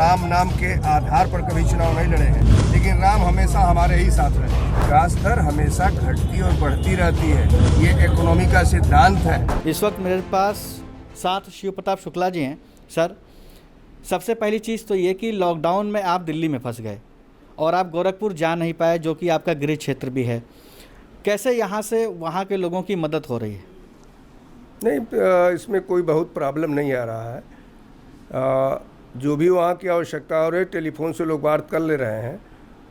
राम नाम के आधार पर कभी चुनाव नहीं लड़े हैं, लेकिन राम हमेशा हमारे ही साथ रहे। विकास दर हमेशा घटती और बढ़ती रहती है, ये इकोनॉमी का सिद्धांत है। इस वक्त मेरे पास साथ शिव प्रताप शुक्ला जी हैं। सर, सबसे पहली चीज़ तो ये कि लॉकडाउन में आप दिल्ली में फंस गए और आप गोरखपुर जा नहीं पाए, जो कि आपका गृह क्षेत्र भी है। कैसे यहाँ से वहाँ के लोगों की मदद हो रही है? नहीं, इसमें कोई बहुत प्रॉब्लम नहीं आ रहा है। जो भी वहाँ की आवश्यकता हो रही है, टेलीफोन से लोग बात कर ले रहे हैं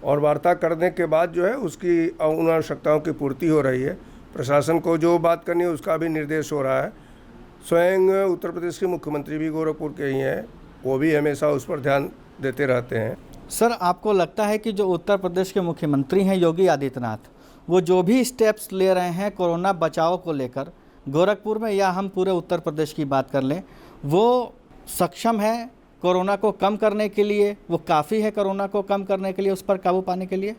और वार्ता करने के बाद जो है उसकी उन आवश्यकताओं की पूर्ति हो रही है। प्रशासन को जो बात करनी है उसका भी निर्देश हो रहा है। स्वयं उत्तर प्रदेश के मुख्यमंत्री भी गोरखपुर के ही हैं, वो भी हमेशा उस पर ध्यान देते रहते हैं। सर, आपको लगता है कि जो उत्तर प्रदेश के मुख्यमंत्री हैं योगी आदित्यनाथ, वो जो भी स्टेप्स ले रहे हैं कोरोना बचाव को लेकर गोरखपुर में, या हम पूरे उत्तर प्रदेश की बात कर लें, वो सक्षम है कोरोना को कम करने के लिए? वो काफ़ी है कोरोना को कम करने के लिए, उस पर काबू पाने के लिए?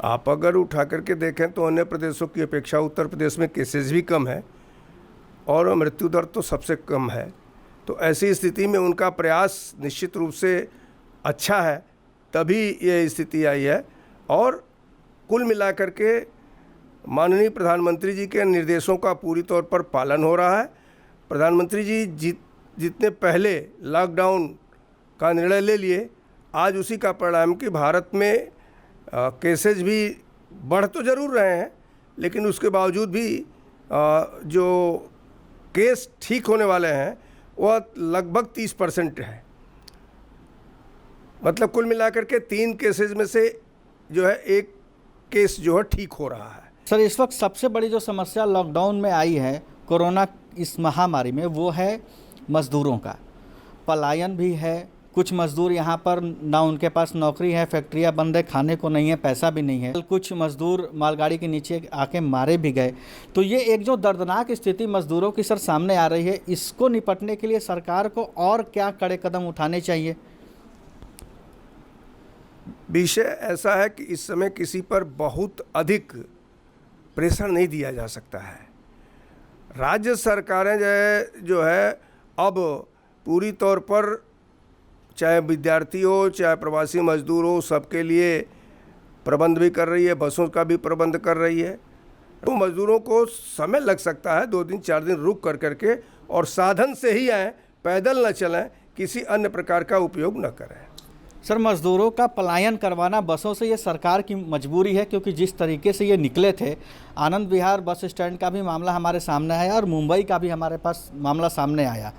आप अगर उठा करके देखें तो अन्य प्रदेशों की अपेक्षा उत्तर प्रदेश में केसेस भी कम है और मृत्यु दर तो सबसे कम है। तो ऐसी स्थिति में उनका प्रयास निश्चित रूप से अच्छा है, तभी ये स्थिति आई है। और कुल मिलाकर के माननीय प्रधानमंत्री जी के निर्देशों का पूरी तौर पर पालन हो रहा है। प्रधानमंत्री जी जितने पहले लॉकडाउन का निर्णय ले लिए, आज उसी का परिणाम कि भारत में केसेज भी बढ़ तो ज़रूर रहे हैं, लेकिन उसके बावजूद भी जो केस ठीक होने वाले हैं वह लगभग 30% है। मतलब कुल मिलाकर के 3 केसेज में से जो है 1 केस जो है ठीक हो रहा है। सर, इस वक्त सबसे बड़ी जो समस्या लॉकडाउन में आई है कोरोना इस महामारी में, वो है मज़दूरों का पलायन भी है। कुछ मज़दूर यहाँ पर ना उनके पास नौकरी है, फैक्ट्रियाँ बंद है, खाने को नहीं है, पैसा भी नहीं है। कुछ मज़दूर मालगाड़ी के नीचे आके मारे भी गए। तो ये एक जो दर्दनाक स्थिति मज़दूरों की सर सामने आ रही है, इसको निपटने के लिए सरकार को और क्या कड़े कदम उठाने चाहिए? विषय ऐसा है कि इस समय किसी पर बहुत अधिक प्रेशर नहीं दिया जा सकता है। राज्य सरकारें जो है अब पूरी तौर पर, चाहे विद्यार्थी हो चाहे प्रवासी मजदूर हो, सबके लिए प्रबंध भी कर रही है, बसों का भी प्रबंध कर रही है। तो मजदूरों को समय लग सकता है, 2 दिन 4 दिन रुक कर करके, और साधन से ही आएँ, पैदल न चलें, किसी अन्य प्रकार का उपयोग न करें। सर, मज़दूरों का पलायन करवाना बसों से ये सरकार की मजबूरी है, क्योंकि जिस तरीके से ये निकले थे, आनंद विहार बस स्टैंड का भी मामला हमारे सामने आया और मुंबई का भी हमारे पास मामला सामने आया।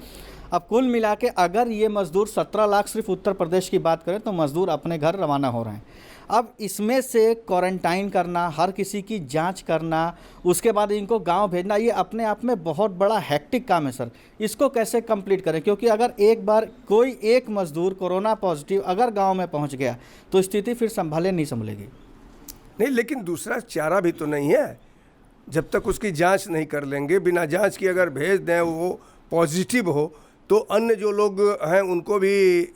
अब कुल मिला के अगर ये मज़दूर 17 लाख सिर्फ उत्तर प्रदेश की बात करें तो मज़दूर अपने घर रवाना हो रहे हैं। अब इसमें से क्वारंटाइन करना, हर किसी की जांच करना, उसके बाद इनको गांव भेजना, ये अपने आप में बहुत बड़ा हेक्टिक काम है सर। इसको कैसे कंप्लीट करें? क्योंकि अगर एक बार कोई एक मज़दूर कोरोना पॉजिटिव अगर गांव में पहुंच गया तो स्थिति फिर संभलेगी नहीं, लेकिन दूसरा चारा भी तो नहीं है। जब तक उसकी जांच नहीं कर लेंगे, बिना जांच की अगर भेज दें वो पॉजिटिव हो, तो अन्य जो लोग हैं उनको भी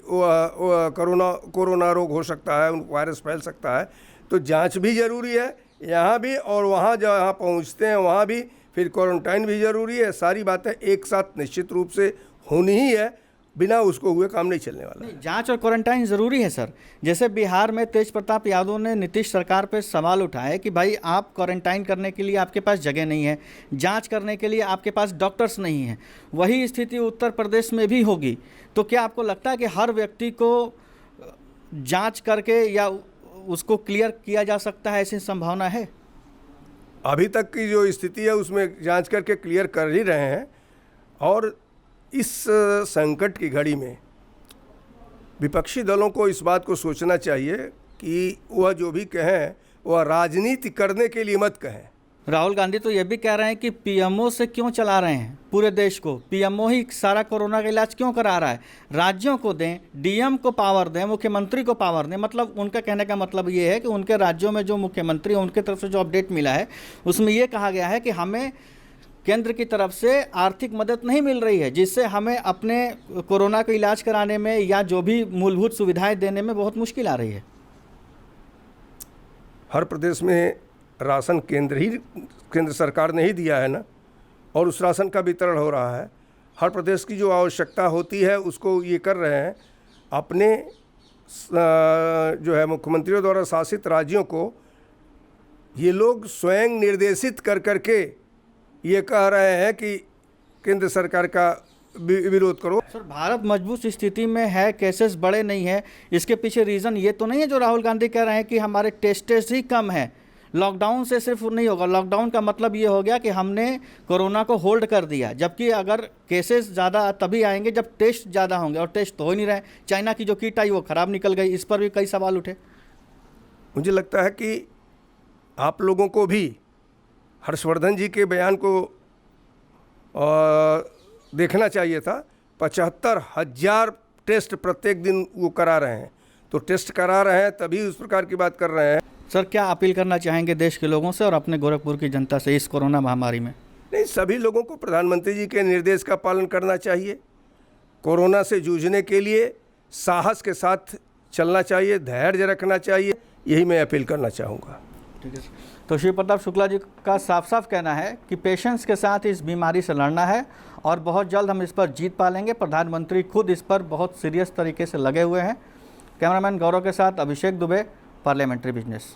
कोरोना रोग हो सकता है, उनको वायरस फैल सकता है। तो जांच भी ज़रूरी है यहाँ भी, और वहाँ जहाँ पहुँचते हैं वहाँ भी फिर क्वारंटाइन भी ज़रूरी है। सारी बातें एक साथ निश्चित रूप से होनी ही है, बिना उसको हुए काम नहीं चलने वाला। जांच और क्वारंटाइन ज़रूरी है सर। जैसे बिहार में तेज प्रताप यादव ने नीतीश सरकार पर सवाल उठाया कि भाई आप क्वारंटाइन करने के लिए आपके पास जगह नहीं है, जांच करने के लिए आपके पास डॉक्टर्स नहीं हैं। वही स्थिति उत्तर प्रदेश में भी होगी। तो क्या आपको लगता है कि हर व्यक्ति को जांच करके या उसको क्लियर किया जा सकता है, ऐसी संभावना है? अभी तक की जो स्थिति है उसमें जाँच करके क्लियर कर ही रहे हैं। और इस संकट की घड़ी में विपक्षी दलों को इस बात को सोचना चाहिए कि वह जो भी कहें वह राजनीति करने के लिए मत कहें। राहुल गांधी तो ये भी कह रहे हैं कि पीएमओ से क्यों चला रहे हैं पूरे देश को, पीएमओ ही सारा कोरोना का इलाज क्यों करा रहा है? राज्यों को दें, डीएम को पावर दें, मुख्यमंत्री को पावर दें। मतलब उनका कहने का मतलब ये है कि उनके राज्यों में जो मुख्यमंत्री, उनके तरफ से जो अपडेट मिला है उसमें ये कहा गया है कि हमें केंद्र की तरफ से आर्थिक मदद नहीं मिल रही है, जिससे हमें अपने कोरोना का इलाज कराने में या जो भी मूलभूत सुविधाएं देने में बहुत मुश्किल आ रही है। हर प्रदेश में राशन केंद्र सरकार ने ही दिया है ना, और उस राशन का वितरण हो रहा है। हर प्रदेश की जो आवश्यकता होती है उसको ये कर रहे हैं। अपने जो है मुख्यमंत्रियों द्वारा शासित राज्यों को ये लोग स्वयं निर्देशित कर करके ये कह रहे हैं कि केंद्र सरकार का विरोध करो। सर, भारत मजबूत स्थिति में है, केसेस बड़े नहीं है, इसके पीछे रीज़न ये तो नहीं है जो राहुल गांधी कह रहे हैं कि हमारे टेस्टेस ही कम है। लॉकडाउन से सिर्फ नहीं होगा। लॉकडाउन का मतलब ये हो गया कि हमने कोरोना को होल्ड कर दिया, जबकि अगर केसेस ज़्यादा तभी आएंगे जब टेस्ट ज़्यादा होंगे, और टेस्ट तो हो ही नहीं रहे। चाइना की जो किट आई वो ख़राब निकल गई, इस पर भी कई सवाल उठे। मुझे लगता है कि आप लोगों को भी हर्षवर्धन जी के बयान को देखना चाहिए था। 75,000 टेस्ट प्रत्येक दिन वो करा रहे हैं, तो टेस्ट करा रहे हैं तभी उस प्रकार की बात कर रहे हैं। सर, क्या अपील करना चाहेंगे देश के लोगों से और अपने गोरखपुर की जनता से इस कोरोना महामारी में? नहीं, सभी लोगों को प्रधानमंत्री जी के निर्देश का पालन करना चाहिए। कोरोना से जूझने के लिए साहस के साथ चलना चाहिए, धैर्य रखना चाहिए, यही मैं अपील करना चाहूँगा। ठीक है। तो शिव प्रताप शुक्ला जी का साफ साफ कहना है कि पेशेंस के साथ इस बीमारी से लड़ना है और बहुत जल्द हम इस पर जीत पा लेंगे। प्रधानमंत्री खुद इस पर बहुत सीरियस तरीके से लगे हुए हैं। कैमरामैन गौरव के साथ अभिषेक दुबे, पार्लियामेंट्री बिजनेस।